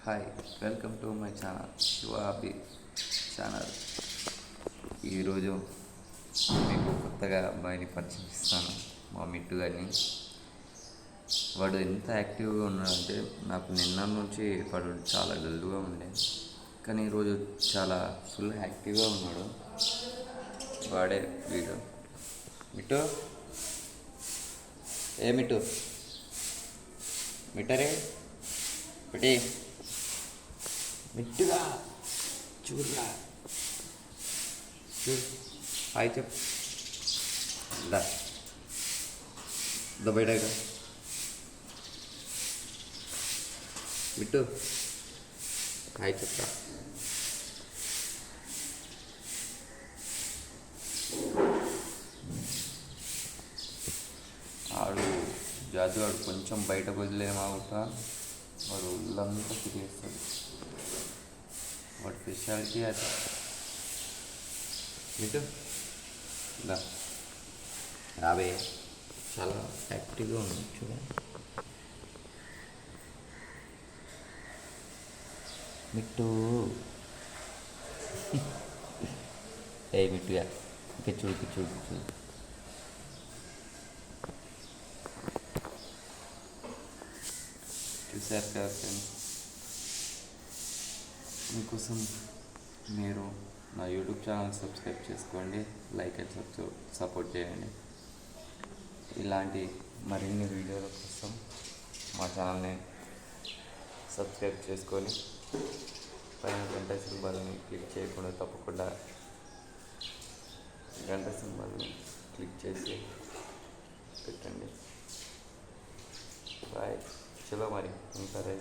Hi, welcome to my channel Shiva Abhi channel. ఈరోజు మీకు కొత్తగా అబ్బాయిని పరిచయిస్తాను, మా మిట్టు గారిని. వాడు ఎంత యాక్టివ్గా ఉన్నాడంటే నాకు నిన్న నుంచి వాడు చాలా డల్గా ఉండే, కానీ ఈరోజు చాలా ఫుల్ యాక్టివ్గా ఉన్నాడు. వాడే వీడు మిట్టు. ఏ మిట్టు, మిట్టరే పెట్టి మిట్టుగా చూడరా, చూడు. హాయ్ చెప్పు. బయటగా మిట్టు హాయ్ చెప్పరా. ఆడు జాజువాడు కొంచెం బయటకు వదిలేమావుతా వాడు ఒళ్ళంతా తిరిగేస్తాడు. వాడి స్పెషాలిటీ అది. మిట్టు రాబే, చాలా యాక్టివ్గా ఉంది చూడండి. మిట్టు ఏ మిట్టుగా ఇంకా చూడు చూడు చూడు. చూసారు కదా ఫ్రెండ్స్, మీకోసం మీరు నా యూట్యూబ్ ఛానల్ సబ్స్క్రైబ్ చేసుకోండి, లైక్ అండ్ సపోర్ట్ చేయండి. ఇలాంటి మరిన్ని వీడియోల కోసం మా ఛానల్ని సబ్స్క్రైబ్ చేసుకొని పైన గంట సింబల్ని క్లిక్ చేయకుండా తప్పకుండా గంట సింబల్ని క్లిక్ చేసి పెట్టండి. బాయ్, చలో మరి ఉంటారా.